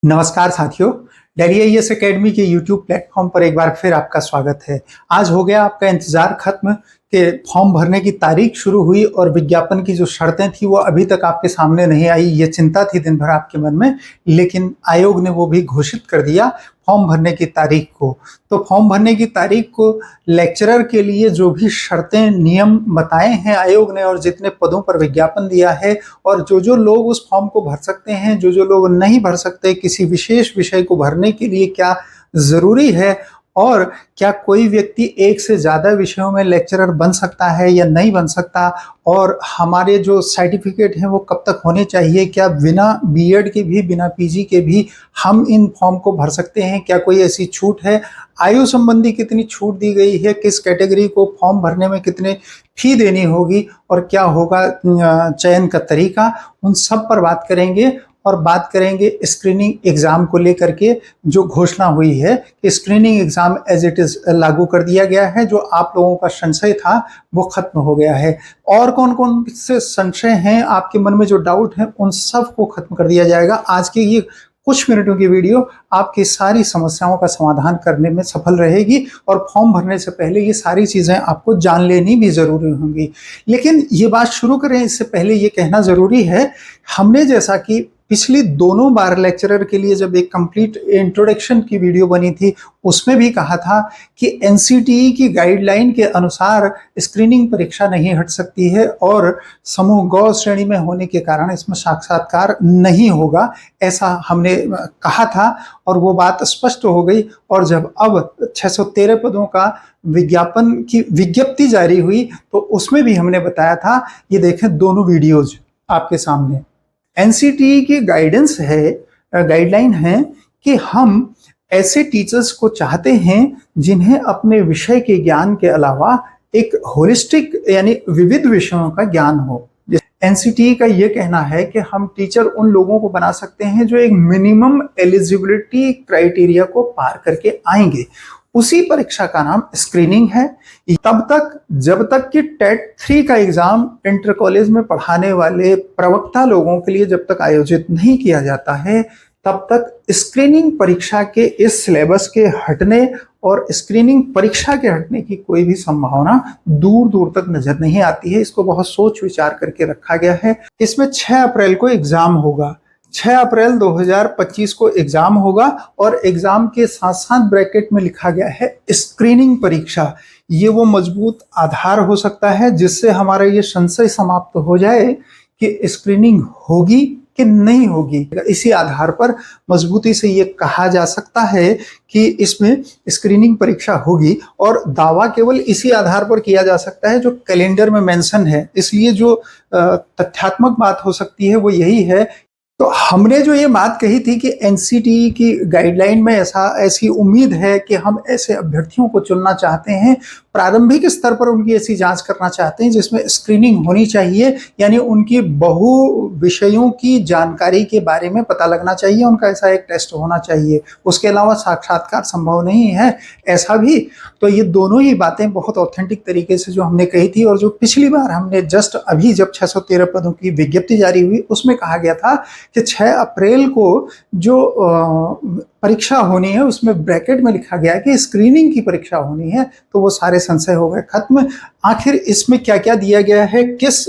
नमस्कार साथियों। Daily IAS academy के यूट्यूब प्लेटफॉर्म पर एक बार फिर आपका स्वागत है। आज हो गया आपका इंतजार खत्म कि फॉर्म भरने की तारीख शुरू हुई और विज्ञापन की जो शर्तें थी वो अभी तक आपके सामने नहीं आई। ये चिंता थी दिन भर आपके मन में, लेकिन आयोग ने वो भी घोषित कर दिया फॉर्म भरने की तारीख को। तो फॉर्म भरने की तारीख को लेक्चरर के लिए जो भी शर्तें नियम बताए हैं आयोग ने और जितने पदों पर विज्ञापन दिया है और जो लोग उस फॉर्म को भर सकते हैं, जो लोग नहीं भर सकते, किसी विशेष विषय को भरने के लिए क्या जरूरी है और क्या कोई व्यक्ति एक से ज़्यादा विषयों में लेक्चरर बन सकता है या नहीं बन सकता, और हमारे जो सर्टिफिकेट हैं वो कब तक होने चाहिए, क्या बिना बीएड के भी बिना पीजी के भी हम इन फॉर्म को भर सकते हैं, क्या कोई ऐसी छूट है, आयु संबंधी कितनी छूट दी गई है, किस कैटेगरी को फॉर्म भरने में कितने फी देनी होगी और क्या होगा चयन का तरीका, उन सब पर बात करेंगे। और बात करेंगे स्क्रीनिंग एग्जाम को लेकर के, जो घोषणा हुई है कि screening exam as it is लागू कर दिया गया है। जो आप लोगों का संशय था वो खत्म हो गया है। और कौन कौन से संशय हैं आपके मन में, जो डाउट है, उन सब को खत्म कर दिया जाएगा। आज की ये कुछ मिनटों की वीडियो आपकी सारी समस्याओं का समाधान करने में सफल रहेगी और फॉर्म भरने से पहले ये सारी चीजें आपको जान लेनी भी जरूरी होंगी। लेकिन ये बात शुरू करें इससे पहले ये कहना जरूरी है, हमने जैसा कि पिछली दोनों बार लेक्चरर के लिए जब एक कंप्लीट इंट्रोडक्शन की वीडियो बनी थी उसमें भी कहा था कि एनसीटीई की गाइडलाइन के अनुसार स्क्रीनिंग परीक्षा नहीं हट सकती है और समूह ग श्रेणी में होने के कारण इसमें साक्षात्कार नहीं होगा, ऐसा हमने कहा था और वो बात स्पष्ट हो गई। और जब अब 613 पदों का विज्ञापन की विज्ञप्ति जारी हुई तो उसमें भी हमने बताया था, ये देखें दोनों वीडियोज आपके सामने। एनसीटीई की गाइडलाइन है कि हम ऐसे टीचर्स को चाहते हैं जिन्हें अपने विषय के ज्ञान के अलावा एक होलिस्टिक यानी विविध विषयों का ज्ञान हो। एनसीटीई का यह कहना है कि हम टीचर उन लोगों को बना सकते हैं जो एक मिनिमम एलिजिबिलिटी क्राइटेरिया को पार करके आएंगे। उसी परीक्षा का नाम स्क्रीनिंग है। तब तक जब तक कि टेट 3 का एग्जाम इंटर कॉलेज में पढ़ाने वाले प्रवक्ता लोगों के लिए जब तक आयोजित नहीं किया जाता है, तब तक स्क्रीनिंग परीक्षा के इस सिलेबस के हटने और स्क्रीनिंग परीक्षा के हटने की कोई भी संभावना दूर दूर तक नजर नहीं आती है। इसको बहुत सोच विचार करके रखा गया है। इसमें 6 अप्रैल को एग्जाम होगा। 6 अप्रैल 2025 को एग्जाम होगा और एग्जाम के साथ साथ ब्रैकेट में लिखा गया है स्क्रीनिंग परीक्षा। ये वो मजबूत आधार हो सकता है जिससे हमारा ये संशय समाप्त हो जाए कि स्क्रीनिंग होगी कि नहीं होगी। इसी आधार पर मजबूती से ये कहा जा सकता है कि इसमें स्क्रीनिंग परीक्षा होगी और दावा केवल इसी आधार पर किया जा सकता है जो कैलेंडर में मेंशन है। इसलिए जो तथ्यात्मक बात हो सकती है वो यही है। तो हमने जो ये बात कही थी कि एनसीटीई की गाइडलाइन में ऐसी उम्मीद है कि हम ऐसे अभ्यर्थियों को चुनना चाहते हैं, प्रारंभिक स्तर पर उनकी ऐसी जांच करना चाहते हैं जिसमें स्क्रीनिंग होनी चाहिए, यानी उनकी बहु विषयों की जानकारी के बारे में पता लगना चाहिए, उनका ऐसा एक टेस्ट होना चाहिए। उसके अलावा साक्षात्कार संभव नहीं है ऐसा भी। तो ये दोनों ही बातें बहुत ऑथेंटिक तरीके से जो हमने कही थी और जो पिछली बार हमने जस्ट अभी जब 613 पदों की विज्ञप्ति जारी हुई उसमें कहा गया था कि 6 अप्रैल को जो परीक्षा होनी है उसमें ब्रैकेट में लिखा गया है कि स्क्रीनिंग की परीक्षा होनी है। तो वो सारे संशय हो गए खत्म। आखिर इसमें क्या क्या दिया गया है, किस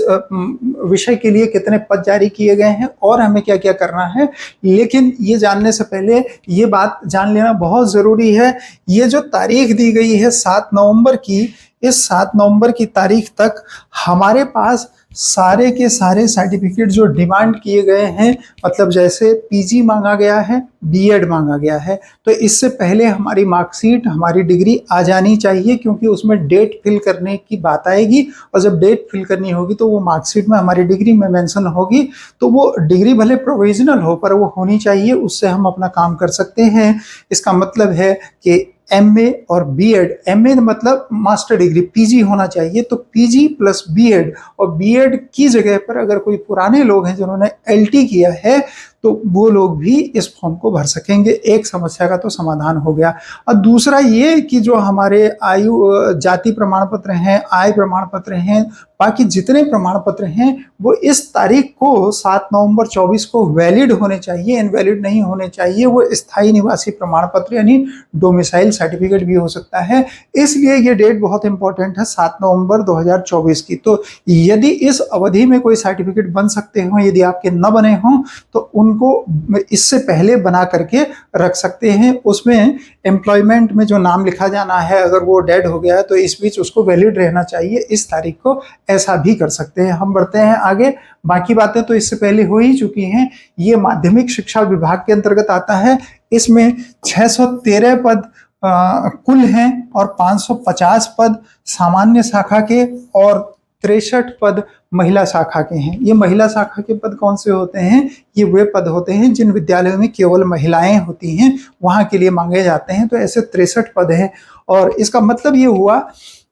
विषय के लिए कितने पद जारी किए गए हैं और हमें क्या क्या करना है, लेकिन ये जानने से पहले ये बात जान लेना बहुत ज़रूरी है। ये जो तारीख दी गई है 7 नवंबर की, इस 7 नवंबर की तारीख तक हमारे पास सारे के सारे सर्टिफिकेट जो डिमांड किए गए हैं, मतलब जैसे पीजी मांगा गया है, बीएड मांगा गया है, तो इससे पहले हमारी मार्कशीट, हमारी डिग्री आ जानी चाहिए, क्योंकि उसमें डेट फिल करने की बात आएगी और जब डेट फिल करनी होगी तो वो मार्कशीट में हमारी डिग्री में मेंशन होगी। तो वो डिग्री भले प्रोविजनल हो पर वो होनी चाहिए, उससे हम अपना काम कर सकते हैं। इसका मतलब है कि एमए और बीएड, एमए मतलब मास्टर डिग्री, पीजी होना चाहिए, तो पीजी प्लस बीएड, और बीएड की जगह पर अगर कोई पुराने लोग हैं जिन्होंने एलटी किया है तो वो लोग भी इस फॉर्म को भर सकेंगे। एक समस्या का तो समाधान हो गया। और दूसरा ये कि जो हमारे आयु जाति प्रमाण पत्र हैं, आय प्रमाण पत्र हैं, बाकी जितने प्रमाण पत्र हैं वो इस तारीख को 7 नवंबर 24 को वैलिड होने चाहिए, इनवैलिड नहीं होने चाहिए। वो स्थायी निवासी प्रमाण पत्र यानी डोमिसाइल सर्टिफिकेट भी हो सकता है। इसलिए ये डेट बहुत इंपॉर्टेंट है, 7 नवंबर 2024 की। तो यदि इस अवधि में कोई सर्टिफिकेट बन सकते हो, यदि आपके न बने हों तो उनको इससे पहले बना करके रख सकते हैं। उसमें एम्प्लॉयमेंट में जो नाम लिखा जाना है, अगर वो डेड हो गया है तो इस बीच उसको वैलिड रहना चाहिए इस तारीख को, ऐसा भी कर सकते हैं। हम बढ़ते हैं आगे। बाकी बातें तो इससे पहले हो ही चुकी हैं। ये माध्यमिक शिक्षा विभाग के अंतर्गत आता है। इसमें 613 पद कुल हैं और 550 पद सामान्य शाखा के और 63 पद महिला शाखा के हैं। ये महिला शाखा के पद कौन से होते हैं? ये वे पद होते हैं जिन विद्यालयों में केवल महिलाएं होती हैं, वहां के लिए मांगे जाते हैं। तो ऐसे 63 पद हैं और इसका मतलब ये हुआ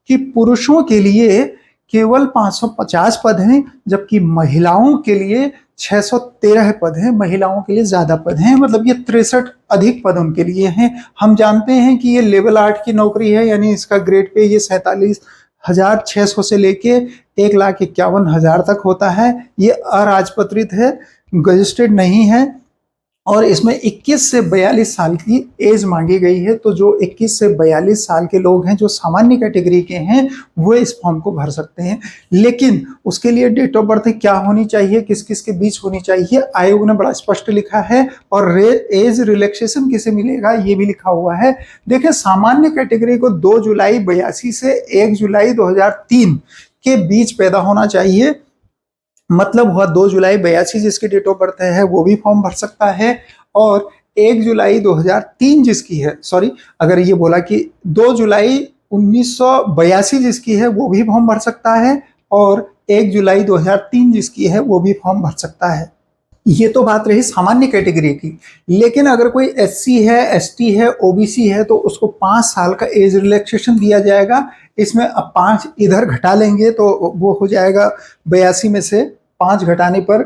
कि पुरुषों के लिए केवल 550 पद हैं, जबकि महिलाओं के लिए 613 पद हैं। महिलाओं के लिए ज्यादा पद हैं, मतलब ये 63 अधिक पद उनके लिए हैं। हम जानते हैं कि ये लेवल 8 की नौकरी है, यानी इसका ग्रेड पे ये 47,600 से लेके 1,51,000 तक होता है। ये अराजपत्रित है, गजिस्ट्रेड नहीं है और इसमें 21 से 42 साल की एज मांगी गई है। तो जो 21 से 42 साल के लोग हैं, जो सामान्य कैटेगरी के हैं, वो इस फॉर्म को भर सकते हैं। लेकिन उसके लिए डेट ऑफ बर्थ क्या होनी चाहिए, किस किस के बीच होनी चाहिए, आयोग ने बड़ा स्पष्ट लिखा है। और एज रिलैक्सेशन किसे मिलेगा ये भी लिखा हुआ है। देखिए, सामान्य कैटेगरी को 2 जुलाई 82 से 1 जुलाई 2003 के बीच पैदा होना चाहिए। मतलब हुआ 2 जुलाई 82 जिसकी डेट ऑफ बर्थ है वो भी फॉर्म भर सकता है, और 1 जुलाई 2003 जिसकी है, सॉरी अगर ये बोला कि 2 जुलाई 1982 जिसकी है वो भी फॉर्म भर सकता है, और 1 जुलाई 2003 जिसकी है वो भी फॉर्म भर सकता है। ये तो बात रही सामान्य कैटेगरी की। लेकिन अगर कोई एससी है, एसटी है, ओबीसी है तो उसको 5 साल का एज रिलैक्सेशन दिया जाएगा। इसमें अब 5 इधर घटा लेंगे तो वो हो जाएगा 82 में से 5 घटाने पर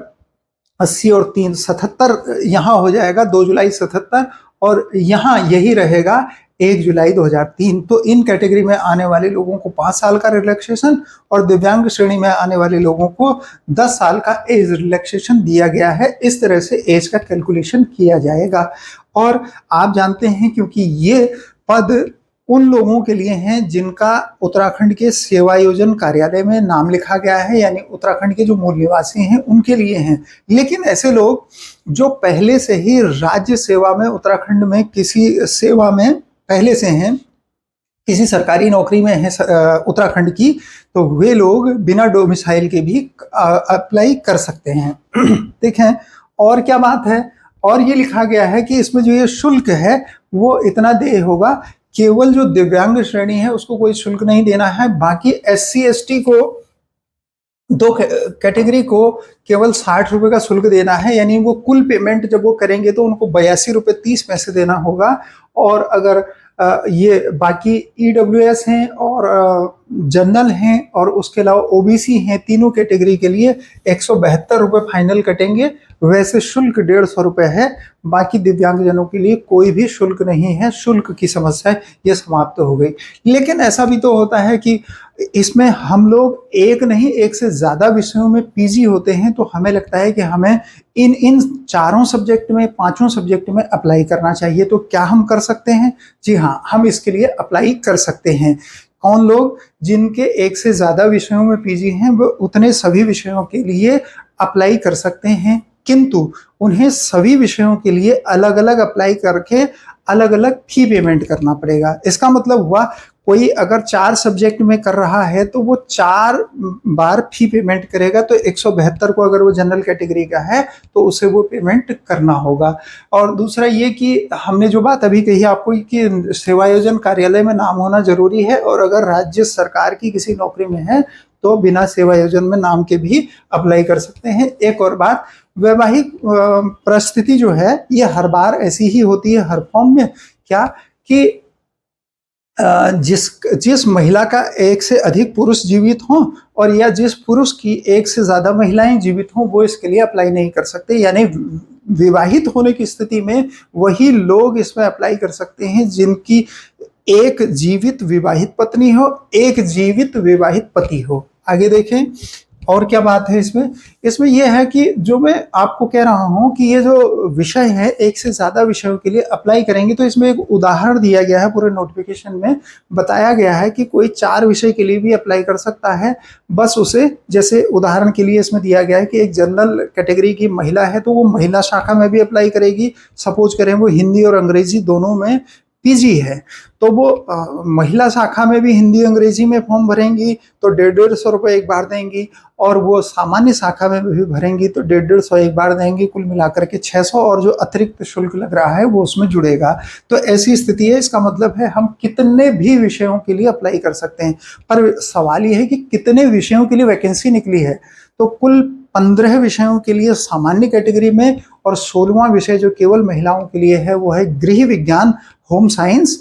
80 और 3 77 यहाँ हो जाएगा 2 जुलाई 77, और यहाँ यही रहेगा 1 जुलाई 2003। तो इन कैटेगरी में आने वाले लोगों को 5 साल का रिलैक्सेशन और दिव्यांग श्रेणी में आने वाले लोगों को 10 साल का एज रिलैक्सेशन दिया गया है। इस तरह से एज का कैलकुलेशन किया जाएगा। और आप जानते हैं क्योंकि ये पद उन लोगों के लिए हैं जिनका उत्तराखंड के सेवायोजन कार्यालय में नाम लिखा गया है, यानी उत्तराखंड के जो मूल निवासी हैं उनके लिए हैं। लेकिन ऐसे लोग जो पहले से ही राज्य सेवा में, उत्तराखंड में किसी सेवा में पहले से हैं, किसी सरकारी नौकरी में है उत्तराखंड की, तो वे लोग बिना डोमिसाइल के भी अप्लाई कर सकते हैं। देखें और क्या बात है, और ये लिखा गया है कि इसमें जो ये शुल्क है वो इतना देय होगा। केवल जो दिव्यांग श्रेणी है उसको कोई शुल्क नहीं देना है। बाकी एससी एसटी को, 2 कैटेगरी को केवल 60 रुपए का शुल्क देना है, यानी वो कुल पेमेंट जब वो करेंगे तो उनको 82 रुपए 30 पैसे देना होगा। और अगर ये बाकी ईडब्ल्यूएस हैं और जनरल हैं और उसके अलावा ओबीसी हैं, तीनों कैटेगरी के लिए 172 रुपए फाइनल कटेंगे। वैसे शुल्क 150 रुपए है। बाकी दिव्यांगजनों के लिए कोई भी शुल्क नहीं है। शुल्क की समस्या ये समाप्त हो गई। लेकिन ऐसा भी तो होता है कि इसमें हम लोग एक नहीं, एक से ज्यादा विषयों में पीजी होते हैं, तो हमें लगता है कि हमें इन चारों सब्जेक्ट में, 5 सब्जेक्ट में अप्लाई करना चाहिए। तो क्या हम कर सकते हैं? जी हाँ, हम इसके लिए अप्लाई कर सकते हैं। कौन लोग? जिनके एक से ज्यादा विषयों में पीजी हैं वो उतने सभी विषयों के लिए अप्लाई कर सकते हैं, किंतु उन्हें सभी विषयों के लिए अलग अलग अप्लाई करके अलग अलग फी पेमेंट करना पड़ेगा। इसका मतलब हुआ कोई अगर 4 सब्जेक्ट में कर रहा है तो वो 4 बार फी पेमेंट करेगा। तो 172 को अगर वो जनरल कैटेगरी का है तो उसे वो पेमेंट करना होगा। और दूसरा ये कि हमने जो बात अभी कही आपको कि सेवायोजन कार्यालय में नाम होना जरूरी है, और अगर राज्य सरकार की किसी नौकरी में है तो बिना सेवायोजन में नाम के भी अप्लाई कर सकते हैं। एक और बात, वैवाहिक परिस्थिति जो है ये हर बार ऐसी ही होती है हर फॉर्म में, क्या कि जिस महिला का एक से अधिक पुरुष जीवित हों और या जिस पुरुष की एक से ज्यादा महिलाएं जीवित हों वो इसके लिए अप्लाई नहीं कर सकते। यानी विवाहित होने की स्थिति में वही लोग इसमें अप्लाई कर सकते हैं जिनकी एक जीवित विवाहित पत्नी हो, एक जीवित विवाहित पति हो। आगे देखें और क्या बात है इसमें। इसमें यह है कि जो मैं आपको कह रहा हूं कि ये जो विषय है एक से ज्यादा विषयों के लिए अप्लाई करेंगे, तो इसमें एक उदाहरण दिया गया है, पूरे नोटिफिकेशन में बताया गया है कि कोई 4 विषय के लिए भी अप्लाई कर सकता है। बस उसे, जैसे उदाहरण के लिए इसमें दिया गया है कि एक जनरल कैटेगरी की महिला है तो वो महिला शाखा में भी अप्लाई करेगी। सपोज करें वो हिंदी और अंग्रेजी दोनों में पीजी है, तो वो महिला शाखा में भी हिंदी अंग्रेजी में फॉर्म भरेंगी तो 150 रुपये एक बार देंगी, और वो सामान्य शाखा में भी भरेंगी तो 150 एक बार देंगी। कुल मिलाकर के 600, और जो अतिरिक्त शुल्क लग रहा है वो उसमें जुड़ेगा। तो ऐसी स्थिति है, इसका मतलब है हम कितने भी विषयों के लिए अप्लाई कर सकते हैं। पर सवाल ये है कि कितने विषयों के लिए वैकेंसी निकली है। तो कुल 15 विषयों के लिए सामान्य कैटेगरी में, और 16वां विषय जो केवल महिलाओं के लिए है वो है गृह विज्ञान, होम साइंस।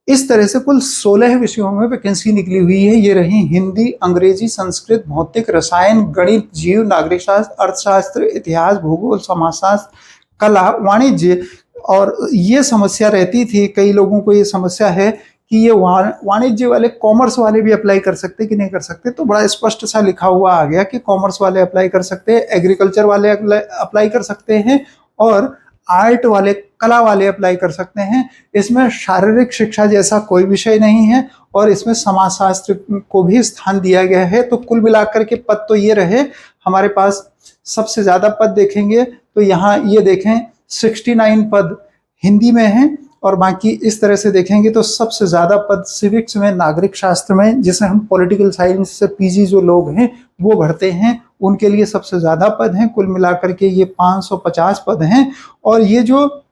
इस तरह से कुल 16 विषयों में वैकेंसी निकली हुई है। ये रही हिंदी, अंग्रेजी, संस्कृत, भौतिक, रसायन, गणित, जीव, नागरिक शास्त्र, अर्थशास्त्र, इतिहास, भूगोल, समाजशास्त्र, कला, वाणिज्य। और ये समस्या रहती थी, कई लोगों को ये समस्या है कि ये वाणिज्य वाले, कॉमर्स वाले भी अप्लाई कर सकते कि नहीं कर सकते। तो बड़ा स्पष्ट सा लिखा हुआ आ गया कि कॉमर्स वाले अप्लाई कर सकते हैं, एग्रीकल्चर वाले अप्लाई कर सकते हैं, और आर्ट वाले, कला वाले अप्लाई कर सकते हैं। इसमें शारीरिक शिक्षा जैसा कोई विषय नहीं है, और इसमें समाजशास्त्र को भी स्थान दिया गया है। तो कुल मिलाकर के पद तो ये रहे हमारे पास। सबसे ज्यादा पद देखेंगे तो यहाँ ये देखें 69 पद हिंदी में हैं, और बाकी इस तरह से देखेंगे तो सबसे ज्यादा पद सिविक्स में, नागरिक शास्त्र में, जिसे हम पॉलिटिकल साइंस से पीजी जो लोग हैं वो भरते हैं, उनके लिए सबसे ज्यादा पद हैं। कुल मिलाकर के ये 550 पद हैं। और ये जो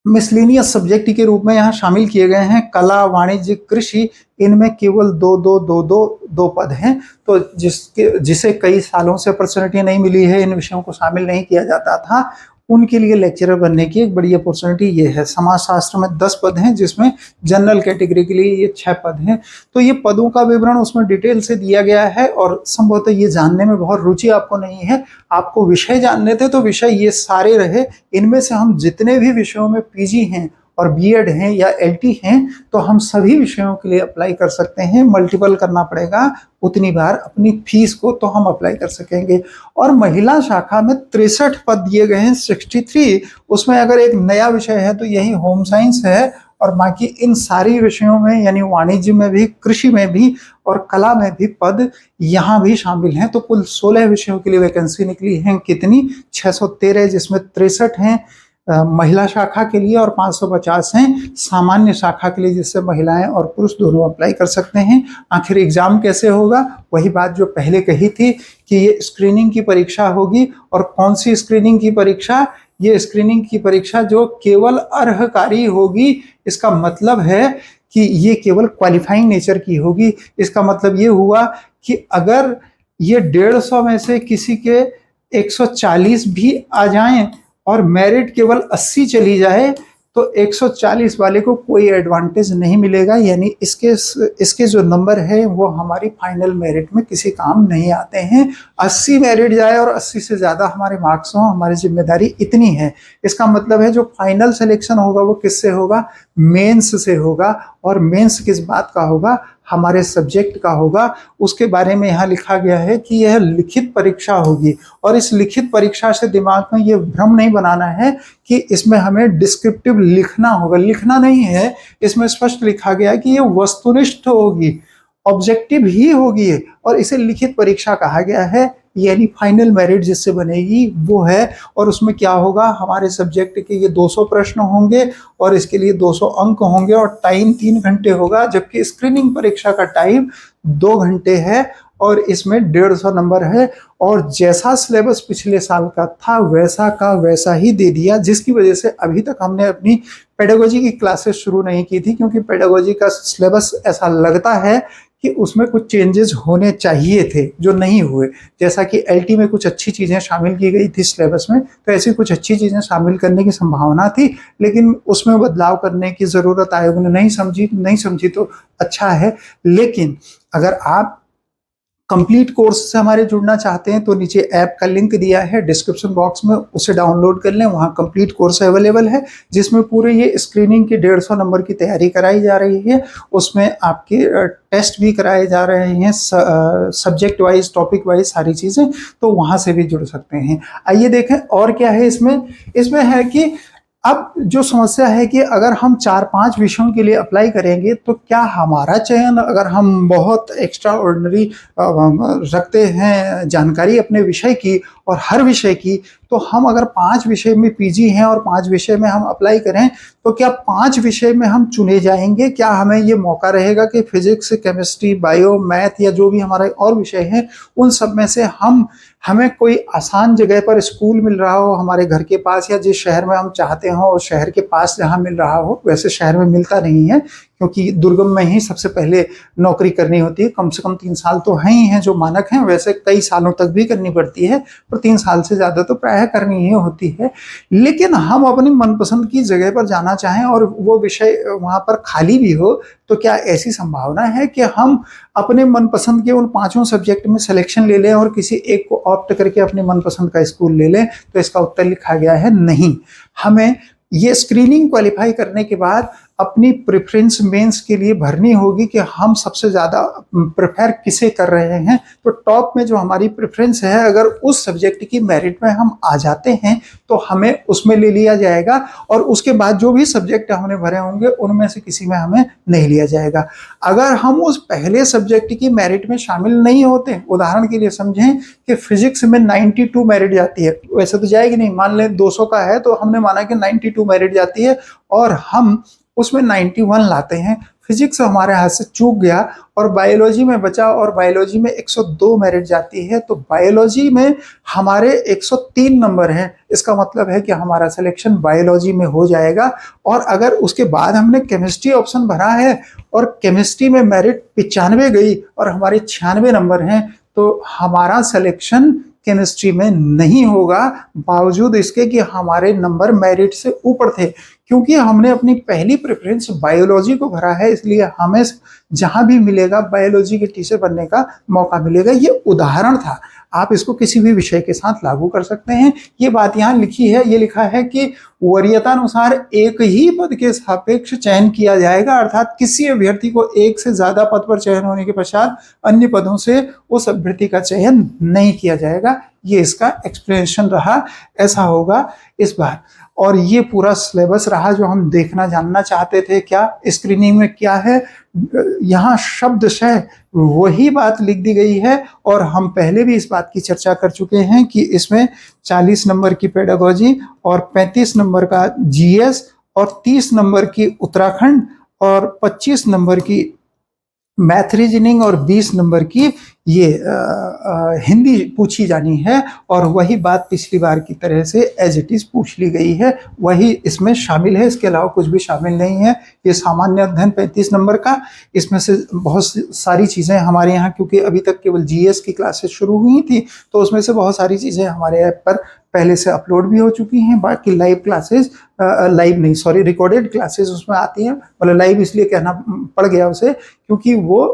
मिसलेनियस सब्जेक्ट के रूप में यहाँ शामिल किए गए हैं, कला, वाणिज्य, कृषि, इनमें केवल दो पद हैं। तो जिसे कई सालों से अपॉर्चुनिटी नहीं मिली है, इन विषयों को शामिल नहीं किया जाता था, उनके लिए लेक्चरर बनने की एक बड़ी अपॉर्चुनिटी ये है। समाजशास्त्र में 10 पद हैं, जिसमें जनरल कैटेगरी के लिए ये 6 पद हैं। तो ये पदों का विवरण उसमें डिटेल से दिया गया है, और संभवतः ये जानने में बहुत रुचि आपको नहीं है, आपको विषय जानने थे तो विषय ये सारे रहे। इनमें से हम जितने भी विषयों में पीजी हैं और बीएड हैं या एलटी हैं, तो हम सभी विषयों के लिए अप्लाई कर सकते हैं। मल्टीपल करना पड़ेगा उतनी बार अपनी फीस को, तो हम अप्लाई कर सकेंगे। और महिला शाखा में 63 पद दिए गए हैं, 63। उसमें अगर एक नया विषय है तो यही होम साइंस है, और बाकी इन सारी विषयों में यानी वाणिज्य में भी, कृषि में भी और कला में भी पद यहाँ भी शामिल हैं। तो कुल 16 विषयों के लिए वैकेंसी निकली है। कितनी? 613, जिसमें 63 हैं महिला शाखा के लिए, और 550 हैं सामान्य शाखा के लिए, जिससे महिलाएं और पुरुष दोनों अप्लाई कर सकते हैं। आखिर एग्जाम कैसे होगा? वही बात जो पहले कही थी कि ये स्क्रीनिंग की परीक्षा होगी। और कौन सी स्क्रीनिंग की परीक्षा? ये स्क्रीनिंग की परीक्षा जो केवल अर्हकारी होगी। इसका मतलब है कि ये केवल क्वालिफाइंग नेचर की होगी। इसका मतलब ये हुआ कि अगर ये 150 में से किसी के 140 भी आ जाएं और मेरिट केवल 80 चली जाए, तो 140 वाले को कोई एडवांटेज नहीं मिलेगा। यानी इसके जो नंबर है वो हमारी फाइनल मेरिट में किसी काम नहीं आते हैं। 80 मेरिट जाए और 80 से ज़्यादा हमारे मार्क्स हों, हमारी जिम्मेदारी इतनी है। इसका मतलब है जो फाइनल सिलेक्शन होगा वो किससे होगा? मेंस से होगा। और मेंस किस बात का होगा? हमारे सब्जेक्ट का होगा। उसके बारे में यहाँ लिखा गया है कि यह लिखित परीक्षा होगी। और इस लिखित परीक्षा से दिमाग में ये भ्रम नहीं बनाना है कि इसमें हमें डिस्क्रिप्टिव लिखना होगा। लिखना नहीं है, इसमें स्पष्ट लिखा गया है कि ये वस्तुनिष्ठ होगी, ऑब्जेक्टिव ही होगी, और इसे लिखित परीक्षा कहा गया है। यानी फाइनल मेरिट जिससे बनेगी वो है। और उसमें क्या होगा? हमारे सब्जेक्ट के ये 200 प्रश्न होंगे, और इसके लिए 200 अंक होंगे, और टाइम 3 घंटे होगा, जबकि स्क्रीनिंग परीक्षा का टाइम 2 घंटे है, और इसमें 150 नंबर है। और जैसा सिलेबस पिछले साल का था वैसा का वैसा ही दे दिया, जिसकी वजह से अभी तक हमने अपनी पेडागोजी की क्लासेस शुरू नहीं की थी, क्योंकि पेडागोजी का सिलेबस ऐसा लगता है कि उसमें कुछ चेंजेस होने चाहिए थे जो नहीं हुए। जैसा कि एलटी में कुछ अच्छी चीज़ें शामिल की गई थी सिलेबस में, तो ऐसी कुछ अच्छी चीज़ें शामिल करने की संभावना थी, लेकिन उसमें बदलाव करने की ज़रूरत आयोग ने नहीं समझी तो अच्छा है। लेकिन अगर आप कंप्लीट कोर्स से हमारे जुड़ना चाहते हैं तो नीचे ऐप का लिंक दिया है डिस्क्रिप्शन बॉक्स में, उसे डाउनलोड कर लें। वहाँ कंप्लीट कोर्स अवेलेबल है जिसमें पूरे ये स्क्रीनिंग की 150 नंबर की तैयारी कराई जा रही है। उसमें आपके टेस्ट भी कराए जा रहे हैं, सब्जेक्ट वाइज टॉपिक वाइज सारी चीज़ें, तो वहाँ से भी जुड़ सकते हैं। आइए देखें और क्या है इसमें। इसमें है कि अब जो समस्या है कि अगर हम 4-5 विषयों के लिए अप्लाई करेंगे तो क्या हमारा चयन, अगर हम बहुत एक्स्ट्रा ऑर्डिनरी रखते हैं जानकारी अपने विषय की और हर विषय की, तो हम अगर 5 विषय में पीजी हैं और 5 विषय में हम अप्लाई करें तो क्या 5 विषय में हम चुने जाएंगे? क्या हमें ये मौका रहेगा कि फिजिक्स, केमिस्ट्री, बायो, मैथ या जो भी हमारे और विषय हैं उन सब में से हमें कोई आसान जगह पर स्कूल मिल रहा हो हमारे घर के पास, या जिस शहर में हम चाहते हो उस शहर के पास जहाँ मिल रहा हो, वैसे शहर में मिलता नहीं है क्योंकि दुर्गम में ही सबसे पहले नौकरी करनी होती है। कम से कम 3 साल तो हैं ही हैं जो मानक हैं, वैसे कई सालों तक भी करनी पड़ती है, पर 3 साल से ज़्यादा तो प्रायः करनी ही होती है। लेकिन हम अपनी मनपसंद की जगह पर जाना चाहें और वो विषय वहाँ पर खाली भी हो, तो क्या ऐसी संभावना है कि हम अपने मनपसंद के उन 5 सब्जेक्ट में सिलेक्शन ले लें और किसी एक को ऑप्ट करके अपने मनपसंद का स्कूल ले लें? तो इसका उत्तर लिखा गया है नहीं। हमें ये स्क्रीनिंग क्वालिफाई करने के बाद अपनी प्रेफरेंस मेंस के लिए भरनी होगी कि हम सबसे ज़्यादा प्रेफर किसे कर रहे हैं। तो टॉप में जो हमारी प्रेफरेंस है, अगर उस सब्जेक्ट की मेरिट में हम आ जाते हैं तो हमें उसमें ले लिया जाएगा, और उसके बाद जो भी सब्जेक्ट हमने भरे होंगे उनमें से किसी में हमें नहीं लिया जाएगा। अगर हम उस पहले सब्जेक्ट की मेरिट में शामिल नहीं होते, उदाहरण के लिए समझें कि फिजिक्स में 92 मेरिट जाती है, वैसे तो जाएगी नहीं, मान लें 200 का है तो हमने माना कि 92 मेरिट जाती है और हम उसमें 91 लाते हैं, फिजिक्स हमारे हाथ से चूक गया और बायोलॉजी में बचा और बायोलॉजी में 102 मेरिट जाती है, तो बायोलॉजी में हमारे 103 नंबर हैं। इसका मतलब है कि हमारा सिलेक्शन बायोलॉजी में हो जाएगा। और अगर उसके बाद हमने केमिस्ट्री ऑप्शन भरा है और केमिस्ट्री में मेरिट 95 गई और हमारे 96 नंबर हैं, तो हमारा सिलेक्शन केमिस्ट्री में नहीं होगा, बावजूद इसके कि हमारे नंबर मेरिट से ऊपर थे। क्योंकि हमने अपनी पहली प्रेफरेंस बायोलॉजी को भरा है, इसलिए हमें जहां भी मिलेगा बायोलॉजी के टीचर बनने का मौका मिलेगा। ये उदाहरण था, आप इसको किसी भी विषय के साथ लागू कर सकते हैं। ये बात यहाँ लिखी है, ये लिखा है कि वरीयतानुसार एक ही पद के सापेक्ष चयन किया जाएगा, अर्थात किसी अभ्यर्थी को एक से ज्यादा पद पर चयन होने के पश्चात अन्य पदों से उस अभ्यर्थी का चयन नहीं किया जाएगा। ये इसका एक्सप्लेनेशन रहा, ऐसा होगा इस बार। और ये पूरा सिलेबस रहा जो हम देखना जानना चाहते थे, क्या स्क्रीनिंग में क्या है। यहाँ शब्दशः वही बात लिख दी गई है और हम पहले भी इस बात की चर्चा कर चुके हैं कि इसमें 40 नंबर की पेडागोजी और 35 नंबर का जीएस और 30 नंबर की उत्तराखंड और 25 नंबर की मैथ रीजनिंग और 20 नंबर की ये हिंदी पूछी जानी है। और वही बात पिछली बार की तरह से एज इट इज पूछ ली गई है, वही इसमें शामिल है, इसके अलावा कुछ भी शामिल नहीं है। ये सामान्य अध्ययन 35 नंबर का, इसमें से बहुत सारी चीज़ें हमारे यहाँ, क्योंकि अभी तक केवल जीएस की क्लासेस शुरू हुई थी, तो उसमें से बहुत सारी चीज़ें हमारे ऐप पर पहले से अपलोड भी हो चुकी हैं। बाकी लाइव क्लासेस, लाइव नहीं सॉरी रिकॉर्डेड क्लासेस उसमें आती हैं, मतलब लाइव इसलिए कहना पड़ गया उसे क्योंकि वो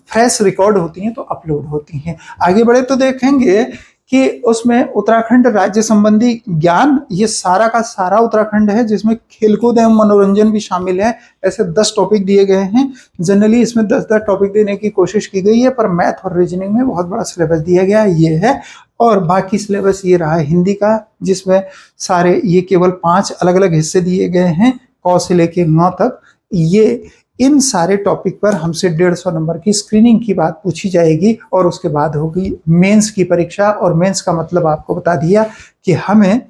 फ्रेश रिकॉर्ड होती हैं तो अपलोड होती हैं। आगे बढ़े तो देखेंगे कि उसमें उत्तराखंड राज्य संबंधी ज्ञान, ये सारा का सारा उत्तराखंड है जिसमें खेलकूद एवं मनोरंजन भी शामिल है। ऐसे 10 टॉपिक दिए गए हैं। जनरली इसमें 10-10 टॉपिक देने की कोशिश की गई है, पर मैथ और रीजनिंग में बहुत बड़ा सिलेबस दिया गया है, ये है। और बाकी सिलेबस ये रहा हिंदी का, जिसमें सारे ये केवल 5 अलग अलग हिस्से दिए गए हैं, क से लेके 9 तक। ये इन सारे टॉपिक पर हमसे 150 नंबर की स्क्रीनिंग की बात पूछी जाएगी और उसके बाद होगी मेंस की परीक्षा। और मेंस का मतलब आपको बता दिया कि हमें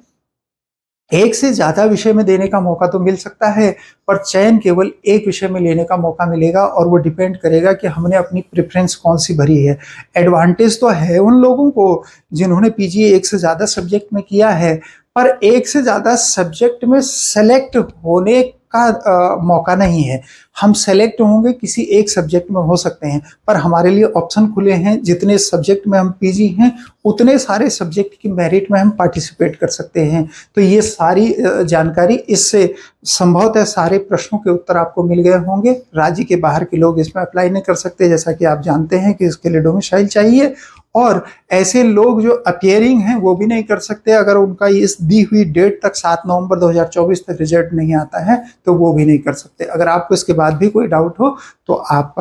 एक से ज्यादा विषय में देने का मौका तो मिल सकता है, पर चयन केवल एक विषय में लेने का मौका मिलेगा और वो डिपेंड करेगा कि हमने अपनी प्रेफरेंस कौन सी भरी है। एडवांटेज तो है उन लोगों को जिन्होंने पीजी एक से ज्यादा सब्जेक्ट में किया है, पर एक से ज्यादा सब्जेक्ट में सेलेक्ट होने का मौका नहीं है। हम सेलेक्ट होंगे किसी एक सब्जेक्ट में हो सकते हैं, पर हमारे लिए ऑप्शन खुले हैं, जितने सब्जेक्ट में हम पीजी हैं उतने सारे सब्जेक्ट की मेरिट में हम पार्टिसिपेट कर सकते हैं। तो ये सारी जानकारी, इससे संभवतः सारे प्रश्नों के उत्तर आपको मिल गए होंगे। राज्य के बाहर के लोग इसमें अप्लाई नहीं कर सकते, जैसा कि आप जानते हैं कि इसके लिए डोमिसाइल चाहिए, और ऐसे लोग जो अपियरिंग हैं वो भी नहीं कर सकते। अगर उनका इस दी हुई डेट तक 7 नवंबर 2024 तक रिजल्ट नहीं आता है तो वो भी नहीं कर सकते। अगर आपको इसके बाद भी कोई डाउट हो तो आप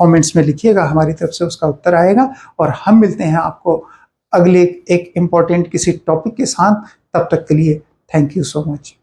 कमेंट्स में लिखिएगा, हमारी तरफ से उसका उत्तर आएगा। और हम मिलते हैं आपको अगले एक इम्पॉर्टेंट किसी टॉपिक के साथ। तब तक के लिए थैंक यू सो मच।